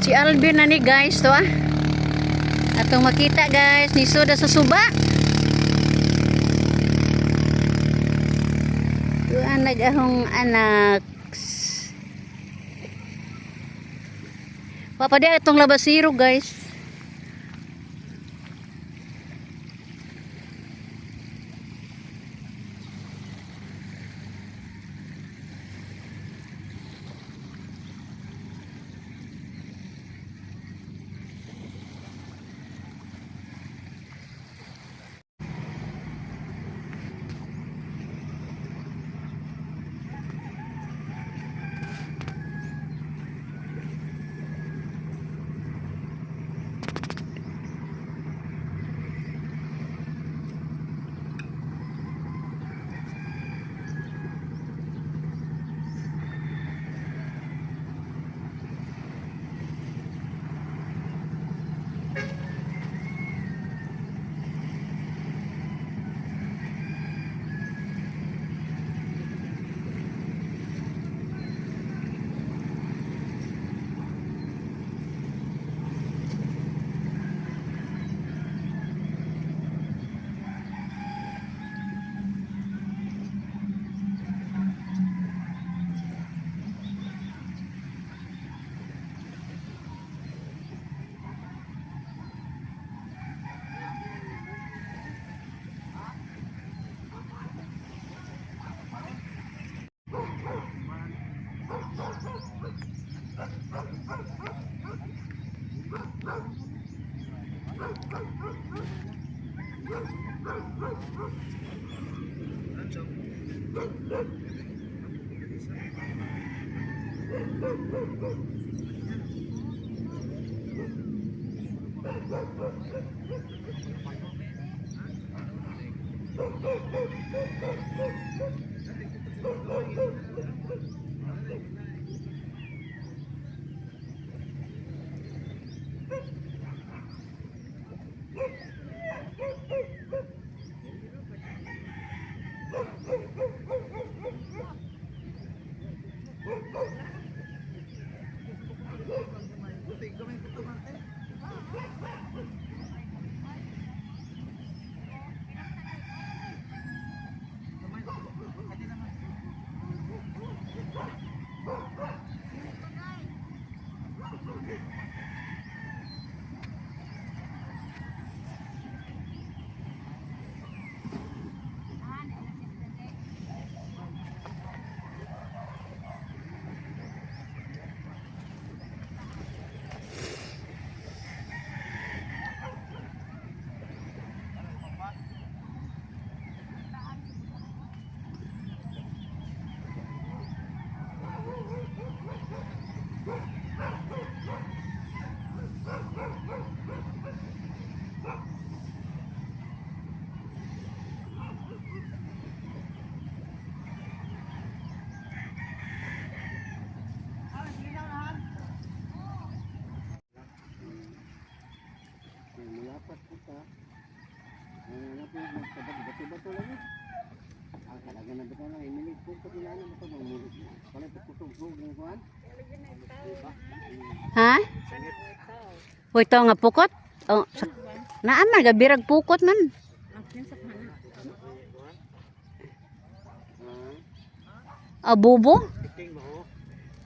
Si Alvin na ni guys to ah. Atong makita guys ni Soda sa suba. Tuan nagahong anak. Papa dia itong labasiro guys. Ha? Hoy to nga pukot? Oh, naaman gabirag pukot man. Abubo?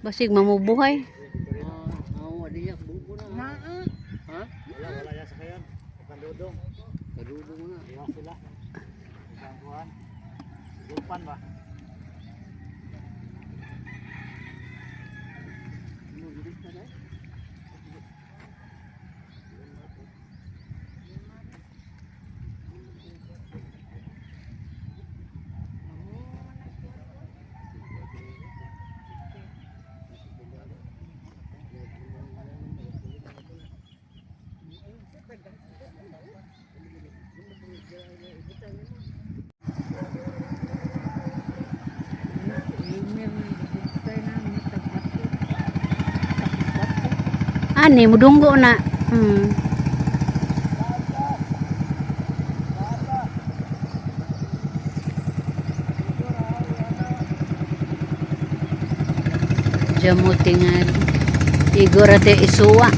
Basig mamubuhay. Ha? Wala ya sakayan. Kadudong. Kadudong na. Iya sila. Gangguan. Lupan ba? Ano gid ka dai? Ani mudunggo na. Jamu tingal. Igor ate isuwa.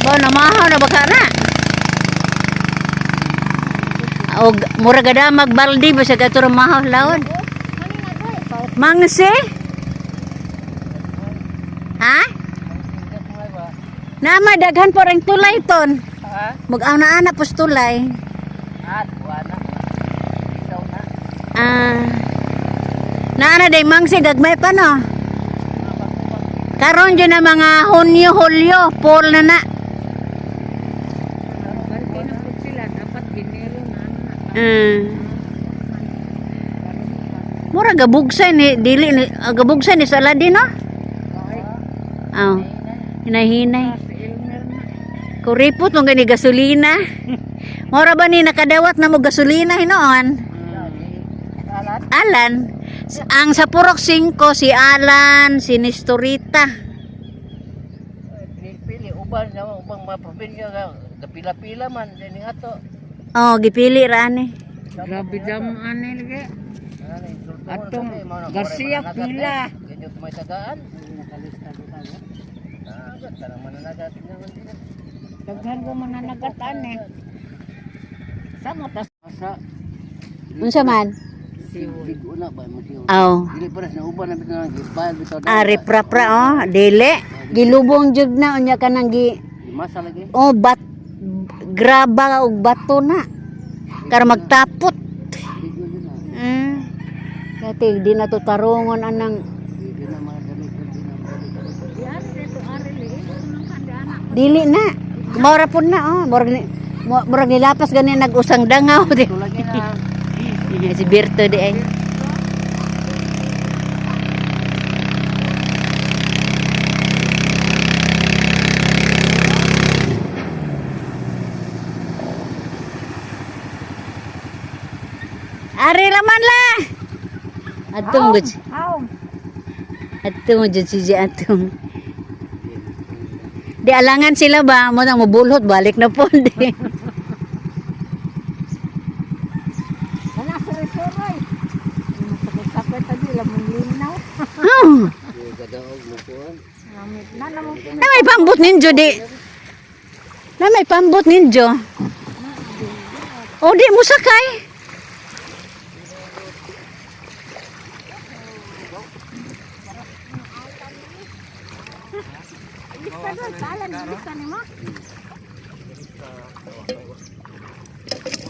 Ba namahaw na baka na. Og mura gada magbaldi ba sa gato mahaw laod. Mangse? Ha? Nama daghan po ring tulay ton. Ha? Mag-ana-ana pos tulay. Wala. Isaw na. Naana day mangse gagmay pa no. Karon dyan na mga Hunyo, Hulyo, Paul na na. Sila dapat ginelo na. Mura gabugsay ni dili ni gabugsay ni Saladin no. Aw. Hinay-hinay. Kuripot mo gani gasolina. Mura ba ni nakadawat na mo gasolina hinoon? Alan. Ang sa Purok 5 si Alan, si Nestorita. Pili uban na ubang mga probinsya ga pila-pila man dini ato. Oh, gipili ra ni. Grabe jam anil ge. Atong Garcia pila. Ganyo may tagaan. Nakalista kita ba? Gat kana mananagat naman din. Daghan ko mananagatan eh. Sa mo tas asa Unsa man? siwo na ba mo siwo. Aw. Dili pares na uban na bitang gipal bitaw. Ari pra oh, dili. Gilubong jud na unya kanang gi Masa lagi. oh graba og bato na. Kara magtapot. Dati di na to tarungon anang Hindi na mga gamit dili na. Mora pud na oh, murag nilapas gani nag-usang dangaw di. lagi na. Si Berto di ay. Ari laman la. Atong gud. Atong gud si atong. Di alangan sila ba mo nang mabulhot balik na po di. Wala sa restoray. Sakit-sakit tadi lamang linaw. Oh, Gadaog mo kuan. Namit na namo. na may pambot ninjo di. Na may pambot ninjo. Oh, di mo sakay.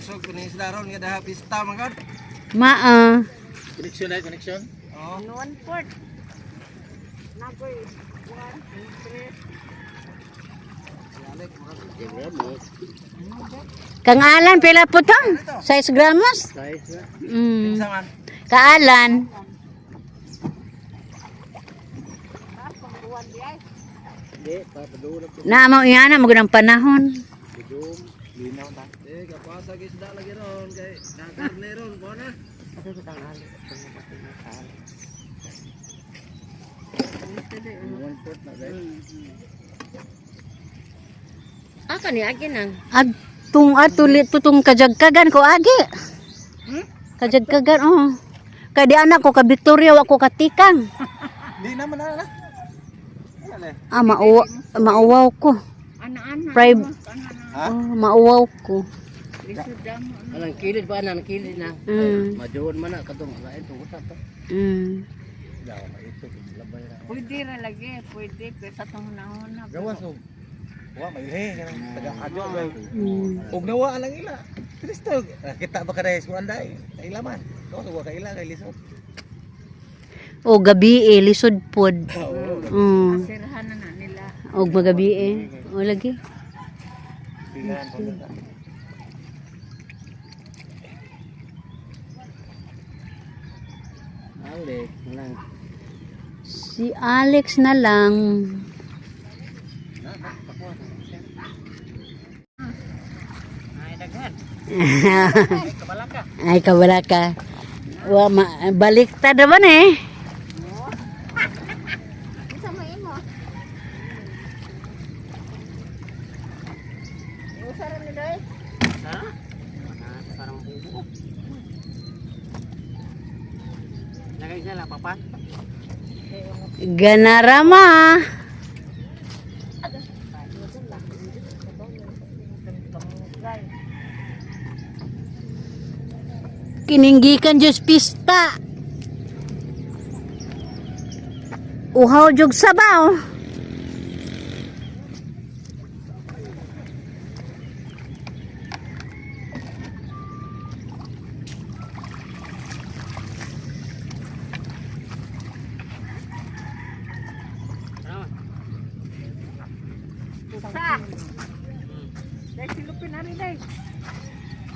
Usog ko ni isda ron nga daha pista man gad. Maa. Connection ay connection. Oo. One port. Nakoy 1, 2, 3. Kang Alan pila po to? 6 gramos? Size na. Mm. Isa man. Kaalan. Di pa padulog ko. Na mo yan mo ng panahon. Bidum linaw ta. Kapasa isda lagi ron kay nakarne ron ko na. Ato sa tangali. One port na guys. Aka ni agi nang. Adtung atulit tutong kajagkagan ko agi. Kajagkagan oh. Kay di anak ko ka Victoria wa ko katikang. Di naman na. Mauwaw ko. Ana-ana. Private. Ha? Oh, mauwaw ko. Lisod damo. Alang kilid ba na kilid na. Majuon man na katong lain tong usap pa. Daw ito labay ra. Pwede ra lagi, pwede pero sa tong nauna. Gawas og wa mailhe kanang taga adyo ba. Og nawa lang ila. Kristo kita ba kada eskwela anday. Kailaman. Gawas og kaila kay lisod. O gabi lisod pod. Sirhan na nila. Og magabi o lagi. Pilan pa ta. Alex lang. Si Alex na lang. Ay daghan. Kabalaka. Ay kabala ka. Baliktad naman eh. Sama imo. Usara ni dai. Ha? Parang Ganarama. Kininggikan Diyos pista. Uhaw jug sabaw. Sa. Dai silupin ari dai.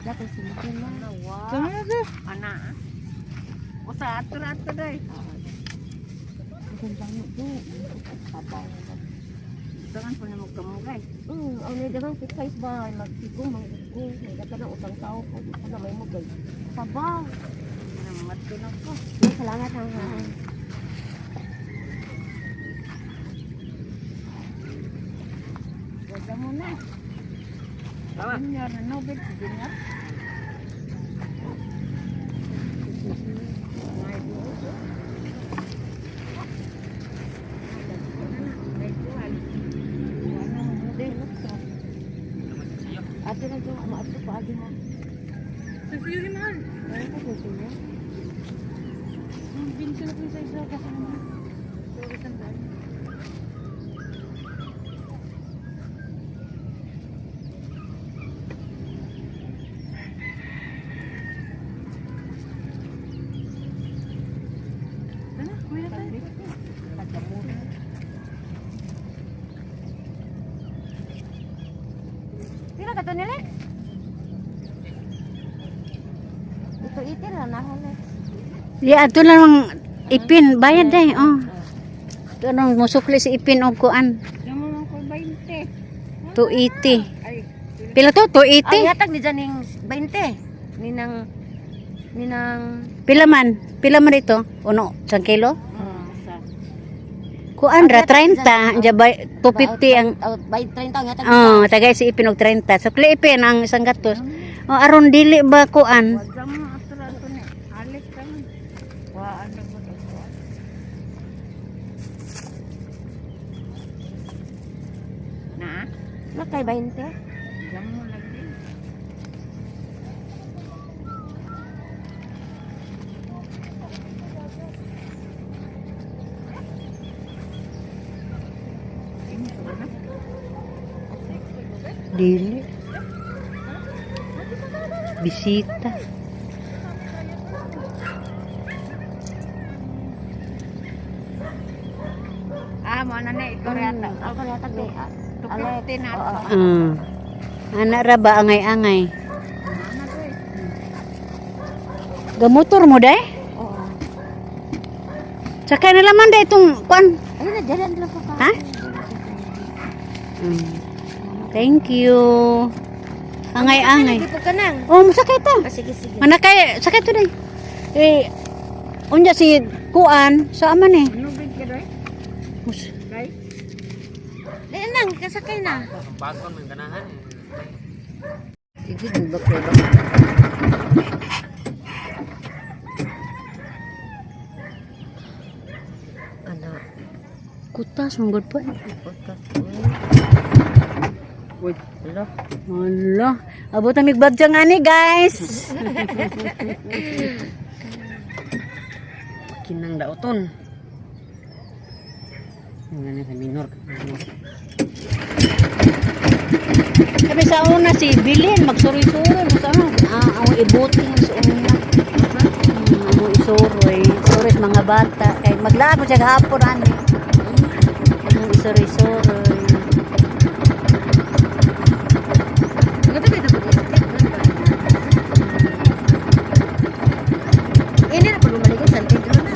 Dapat silupin mo. Ana. Usa atur-atur dai. Jangan punya muka-muka. Ang nidang sikay ba magsigong manggugo. May dapat ng utang tao ko. Ano may mo guys. Sabaw. Namat ko na ko. Salamat ang Wala mo na. Junior na Nobel si Junior. Ate na dyan, umaabot pa ate mo. Sa Fury man. Ay, ito sa mo. Binso na po sa isa kasama. Sorry sandal. Ano? Kuya tayo. Pila ka to ni Lex? Ito itin na nahalit. Ya, ito lang ang ipin. Bayad day. Oh. Ito lang musukli si ipin o kuan. Diyan mo lang ko 20. 280. Ay. Pila to? Ay, 280? hatag ni dyan yung 20. Ninang Pila man? Pila man ito? Uno? 1 kilo? Sa. Kuan ra 30. Diya ba 250 ang by 30 ang hatag. oh, tagay si ipin og 30. Sukli ipin ang isang gatos. Oh, aron dili ba kuan? Wala mo atur-atur ni. Alik ka man. Waan na ko to. Na? Nakay 20. Diyan mo lagi. Ini ko na. Dili. Bisita. Mo na na ikaw rata. Ako hatag ni Tukit na. Anak ra ba angay-angay? Gamotor mo day? Oo. Sakay na laman day itong kuan. Ayun na, dyan lang po ka. Ha? Thank you. Angay-angay. Hindi po ka nang. Oh, masakay ta. Sige, sige. Manakay, sakay to day. Eh, unya si kuan sa aman eh. Ano big ka doy? Kay? Dahil nang, kasakay na. Sige, bakit ba? Ano? Kutas mong good po. Podcast. Wait, ala. Ala. Abot ang migbadya nga ni, guys. Kinang daoton. Nga sa minor. Sabi sa una si Bilin, magsuroy-suroy. Masama. Ang ibuting sa una. Ang isuroy. Suroy sa mga bata. Kaya maglago siya gahapon, ani. Ang isuroy-suroy. Ini na pag umaligo sa Pedro na.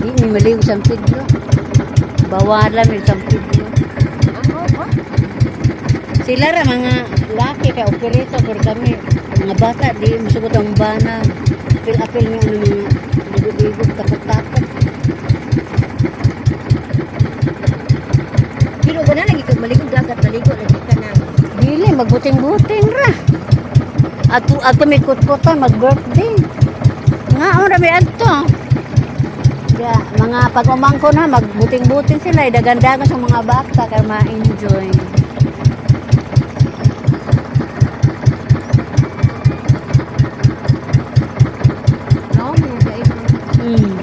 Di may maliw sa Pedro. Bawalan may sa Pedro. Sila ra mga laki kay operator pero kami mga bata di musugot ang bana. Apil-apil nga ng mga ligod-ligod takot-takot. Pero ba na lagi kag maligo dagat maligo lagi ka na. Dili magbuting-buting ra. Ato may kutkutan mag-birthday. Nga ora may adto. Ya, mga pag-umangko na, magbuting-buting sila, dagan-dagan sa mga bata kaya ma-enjoy. No, may kain. Mm.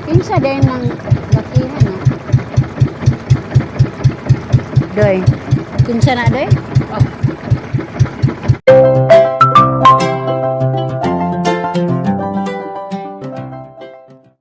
Kinsa din ng bakihan na. Doy. Kinsa na doy? Oh,